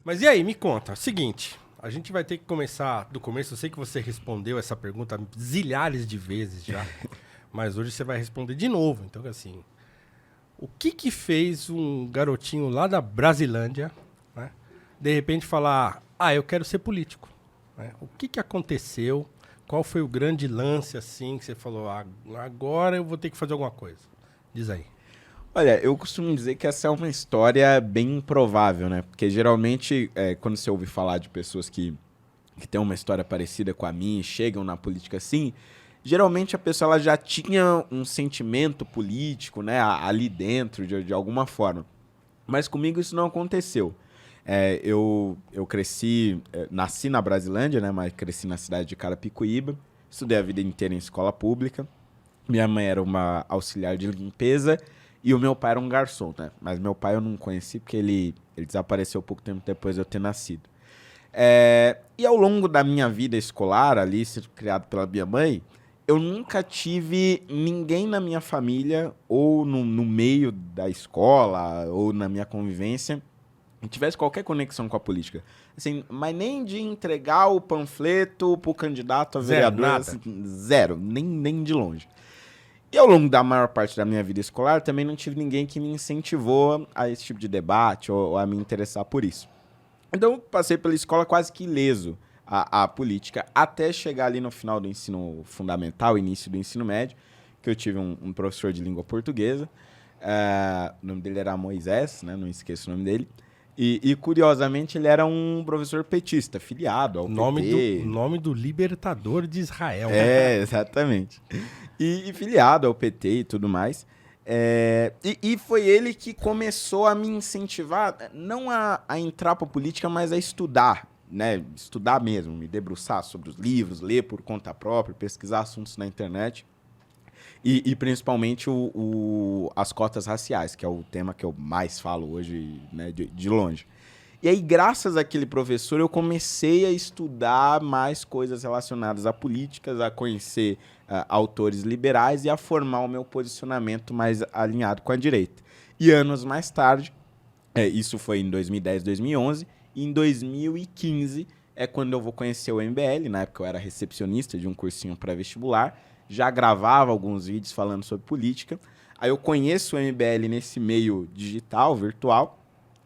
Mas e aí, me conta. Seguinte, a gente vai ter que começar do começo. Eu sei que você respondeu essa pergunta zilhares de vezes já, mas hoje você vai responder de novo. Então, assim, o que que fez um garotinho lá da Brasilândia, né, de repente falar, eu quero ser político, né? O que que aconteceu? Qual foi o grande lance, assim, que você falou, agora eu vou ter que fazer alguma coisa? Diz aí. Olha, eu costumo dizer que essa é uma história bem improvável, né? Porque geralmente, quando você ouve falar de pessoas que têm uma história parecida com a minha e chegam na política assim, geralmente a pessoa ela já tinha um sentimento político, né, ali dentro, de alguma forma. Mas comigo isso não aconteceu. Eu cresci, nasci na Brasilândia, né, mas cresci na cidade de Carapicuíba, estudei a vida inteira em escola pública. Minha mãe era uma auxiliar de limpeza e o meu pai era um garçom, né? Mas meu pai eu não conheci porque ele desapareceu pouco tempo depois de eu ter nascido. E ao longo da minha vida escolar, ali, sendo criado pela minha mãe, eu nunca tive ninguém na minha família, ou no meio da escola, ou na minha convivência, que tivesse qualquer conexão com a política. Assim, mas nem de entregar o panfleto pro candidato a Zero, vereador, nada. assim, zero, nem de longe. E ao longo da maior parte da minha vida escolar, também não tive ninguém que me incentivou a esse tipo de debate ou a me interessar por isso. Então, eu passei pela escola quase que ileso a política, até chegar ali no final do ensino fundamental, início do ensino médio, que eu tive um professor de língua portuguesa. O nome dele era Moisés, né? Não esqueço o nome dele. E, curiosamente, ele era um professor petista, filiado ao PT. Nome do libertador de Israel. Exatamente. E filiado ao PT e tudo mais. E foi ele que começou a me incentivar, não a entrar para a política, mas a estudar, né? Estudar mesmo, me debruçar sobre os livros, ler por conta própria, pesquisar assuntos na internet. E principalmente as cotas raciais, que é o tema que eu mais falo hoje, né, de longe. E aí, graças àquele professor, eu comecei a estudar mais coisas relacionadas a políticas, a conhecer autores liberais e a formar o meu posicionamento mais alinhado com a direita. E anos mais tarde, isso foi em 2010, 2011, e em 2015 é quando eu vou conhecer o MBL. Na época eu era recepcionista de um cursinho pré-vestibular, já gravava alguns vídeos falando sobre política. Aí eu conheço o MBL nesse meio digital, virtual,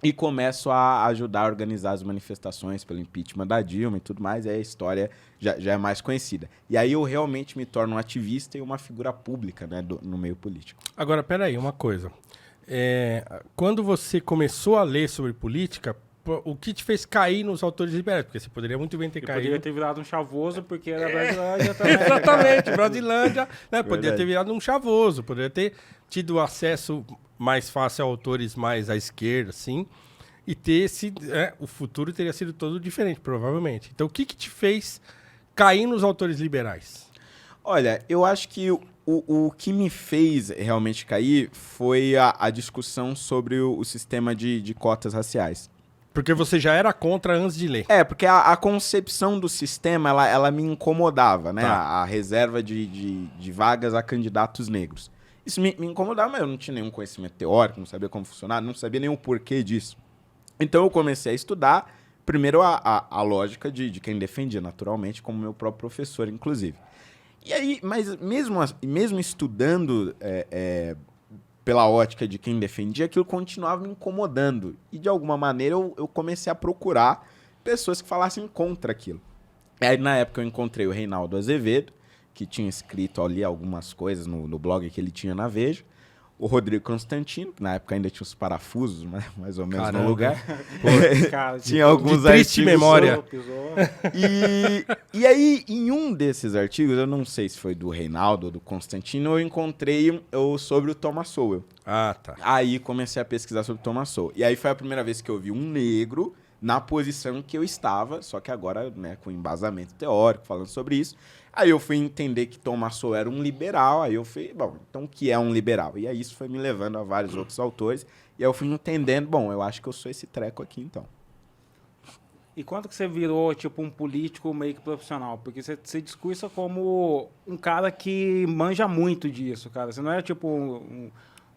e começo a ajudar a organizar as manifestações pelo impeachment da Dilma e tudo mais, e aí a história já é mais conhecida. E aí eu realmente me torno um ativista e uma figura pública, né, no meio político. Agora, peraí, uma coisa. Quando você começou a ler sobre política, o que te fez cair nos autores liberais? Porque você poderia muito bem ter caído... Poderia ter virado um chavoso, porque era Brasilândia também. Exatamente, Brasilândia, né? Poderia Verdade. ter virado um chavoso, poderia ter tido acesso mais fácil a autores mais à esquerda, assim, e ter sido... o futuro teria sido todo diferente, provavelmente. Então, o que te fez cair nos autores liberais? Olha, eu acho que o que me fez realmente cair foi a discussão sobre o sistema de cotas raciais. Porque você já era contra antes de ler. Porque a concepção do sistema, ela me incomodava, né? Tá. A reserva de vagas a candidatos negros. Isso me incomodava, mas eu não tinha nenhum conhecimento teórico, não sabia como funcionar, não sabia nem o porquê disso. Então eu comecei a estudar, primeiro a lógica de quem defendia, naturalmente, como meu próprio professor, inclusive. E aí, mas mesmo estudando pela ótica de quem defendia, aquilo continuava me incomodando. E, de alguma maneira, eu comecei a procurar pessoas que falassem contra aquilo. E aí, na época, eu encontrei o Reinaldo Azevedo, que tinha escrito ali algumas coisas no blog que ele tinha na Veja. O Rodrigo Constantino, que na época ainda tinha os parafusos, mais ou menos, Caramba. no lugar. Cara, Tinha alguns de triste artigos memória. pisou. E aí, em um desses artigos, eu não sei se foi do Reinaldo ou do Constantino, eu encontrei sobre o Thomas Sowell. Ah, tá. Aí comecei a pesquisar sobre o Thomas Sowell. E aí foi a primeira vez que eu vi um negro na posição que eu estava, só que agora, né, com embasamento teórico, falando sobre isso. Aí eu fui entender que Thomas Sowell era um liberal, aí eu fui, bom, então o que é um liberal? E aí isso foi me levando a vários outros autores, e aí eu fui entendendo, bom, eu acho que eu sou esse treco aqui, então. E quando que você virou, tipo, um político meio que profissional? Porque você discursa como um cara que manja muito disso, cara. Você não é, tipo,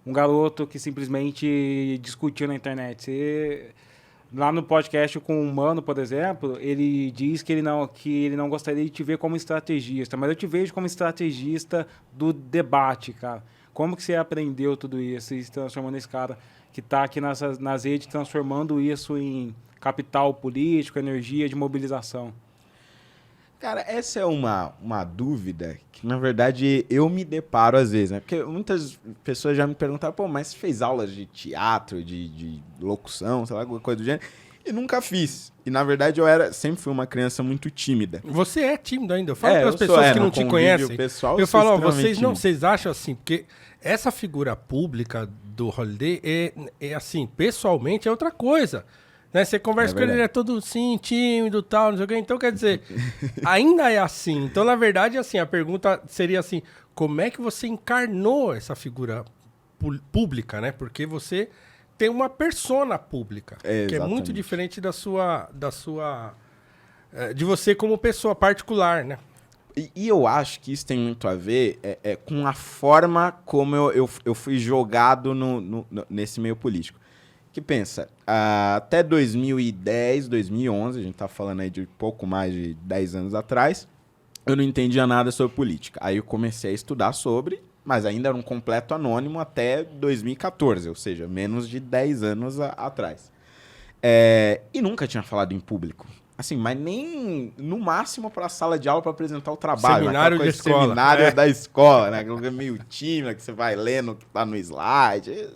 um garoto que simplesmente discutiu na internet. Você Lá no podcast com o Mano, por exemplo, ele diz que ele não gostaria de te ver como estrategista, mas eu te vejo como estrategista do debate, cara. Como que você aprendeu tudo isso e se transformou nesse cara que está aqui nas redes, transformando isso em capital político, energia de mobilização? Cara, essa é uma dúvida que, na verdade, eu me deparo às vezes, né? Porque muitas pessoas já me perguntaram, pô, mas você fez aulas de teatro, de locução, sei lá, alguma coisa do gênero? E nunca fiz. E, na verdade, sempre fui uma criança muito tímida. Você é tímido ainda. Eu falo para as eu pessoas sou, que não te conhecem. Pessoal, eu falo, tímido. vocês acham assim, porque essa figura pública do Holiday é assim, pessoalmente é outra coisa. Né? Você conversa com ele, ele é todo assim, tímido e tal, não sei o quê. Então, quer dizer, ainda é assim. Então, na verdade, assim, a pergunta seria assim, como é que você encarnou essa figura pública, né? Porque você tem uma persona pública, que é muito diferente de você como pessoa particular, né? E eu acho que isso tem muito a ver com a forma como eu fui jogado nesse meio político. Que pensa, até 2010, 2011, a gente tá falando aí de pouco mais de 10 anos atrás, eu não entendia nada sobre política. Aí eu comecei a estudar sobre, mas ainda era um completo anônimo até 2014, ou seja, menos de 10 anos atrás. E nunca tinha falado em público. Assim, mas nem no máximo para a sala de aula para apresentar o trabalho. Seminário de escola. Seminário da escola, né? Aquilo meio tímido, que você vai lendo o que tá no slide.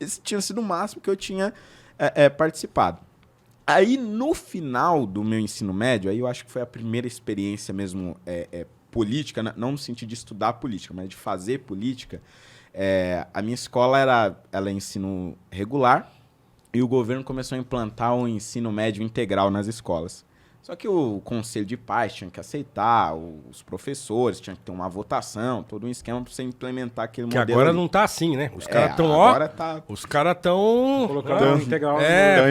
Esse tinha sido o máximo que eu tinha participado. Aí, no final do meu ensino médio, aí eu acho que foi a primeira experiência mesmo política, não no sentido de estudar política, mas de fazer política. A minha escola ela é ensino regular e o governo começou a implantar o ensino médio integral nas escolas. Só que o conselho de pais tinha que aceitar, os professores tinham que ter uma votação, todo um esquema para você implementar aquele modelo. Que agora ali. não tá assim, né? Os caras estão, os caras estão... Colocando integral.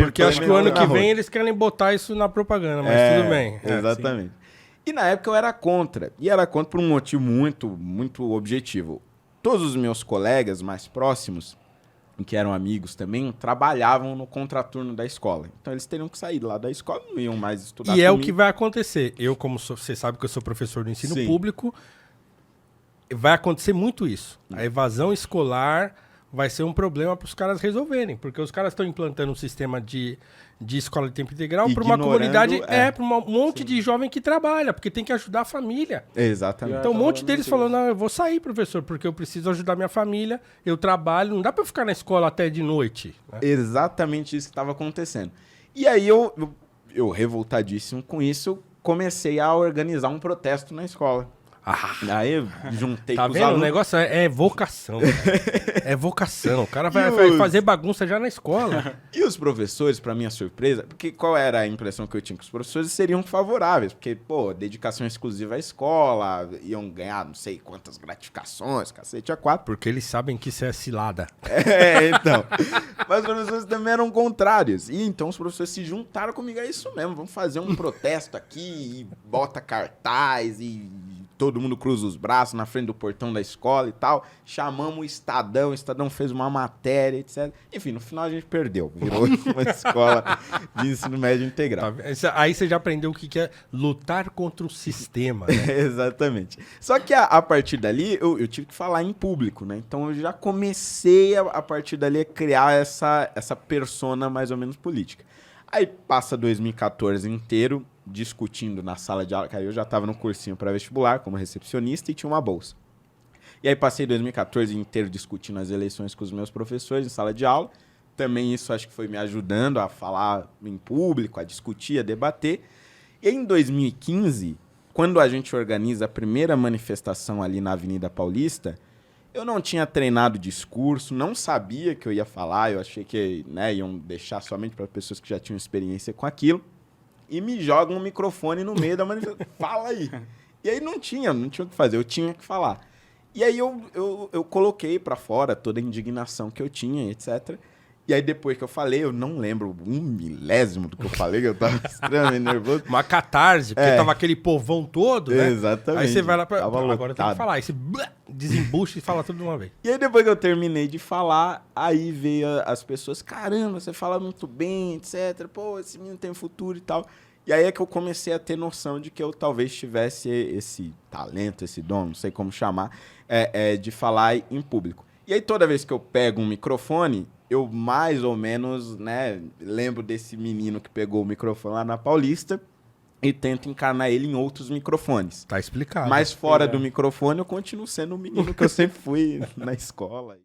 Porque acho que o ano que vem eles querem botar isso na propaganda, mas tudo bem. Exatamente. E na época eu era contra. E era contra por um motivo muito, muito objetivo. Todos os meus colegas mais próximos, que eram amigos também, trabalhavam no contraturno da escola. Então eles teriam que sair lá da escola, não iam mais estudar E é comigo. o que vai acontecer. Eu, como você sabe que eu sou professor do ensino público, vai acontecer muito isso. A evasão escolar vai ser um problema para os caras resolverem, porque os caras estão implantando um sistema de escola de tempo integral para uma comunidade, para um monte de jovem que trabalha, porque tem que ajudar a família. Exatamente. Então um monte deles falou, não, eu vou sair, professor, porque eu preciso ajudar minha família, eu trabalho, não dá para eu ficar na escola até de noite. Né? Exatamente isso que estava acontecendo. E aí eu revoltadíssimo com isso, comecei a organizar um protesto na escola. Aí eu juntei com os alunos. O negócio é vocação. É vocação. O cara vai fazer bagunça já na escola. E os professores, para minha surpresa, porque qual era a impressão que eu tinha? Que os professores seriam favoráveis, porque, pô, dedicação exclusiva à escola, iam ganhar não sei quantas gratificações, cacete, a 4. Porque eles sabem que isso é cilada. Então. Mas os professores também eram contrários. E então os professores se juntaram comigo, é isso mesmo, vamos fazer um protesto aqui, e bota cartaz, e todo mundo cruza os braços na frente do portão da escola e tal. Chamamos o Estadão fez uma matéria, etc. Enfim, no final a gente perdeu. Virou uma escola de ensino médio integral. Aí você já aprendeu o que é lutar contra o sistema. Né? Exatamente. Só que a partir dali, eu tive que falar em público, né? Então eu já comecei a partir dali a criar essa persona mais ou menos política. Aí passa 2014 inteiro discutindo na sala de aula, que aí eu já estava no cursinho pré-vestibular como recepcionista e tinha uma bolsa. E aí passei 2014 inteiro discutindo as eleições com os meus professores em sala de aula. Também isso acho que foi me ajudando a falar em público, a discutir, a debater. E aí, em 2015, quando a gente organiza a primeira manifestação ali na Avenida Paulista, eu não tinha treinado discurso, não sabia que eu ia falar, eu achei que iam deixar somente para pessoas que já tinham experiência com aquilo. E me jogam um microfone no meio da manifestação. Fala aí. E aí não tinha o que fazer, eu tinha que falar. E aí eu coloquei para fora toda a indignação que eu tinha, etc. E aí depois que eu falei, eu não lembro 1/1000 do que eu falei, que eu tava extremamente nervoso. Uma catarse, porque tava aquele povão todo, né? Exatamente. Aí você vai lá agora eu tenho que falar. Aí você desembucha e fala tudo de uma vez. E aí depois que eu terminei de falar, aí veio as pessoas, caramba, você fala muito bem, etc. Pô, esse menino tem futuro e tal. E aí é que eu comecei a ter noção de que eu talvez tivesse esse talento, esse dom, não sei como chamar, de falar em público. E aí toda vez que eu pego um microfone, eu mais ou menos, né, lembro desse menino que pegou o microfone lá na Paulista e tento encarnar ele em outros microfones. Tá explicado. Mas fora do microfone, eu continuo sendo o menino que eu sempre fui na escola.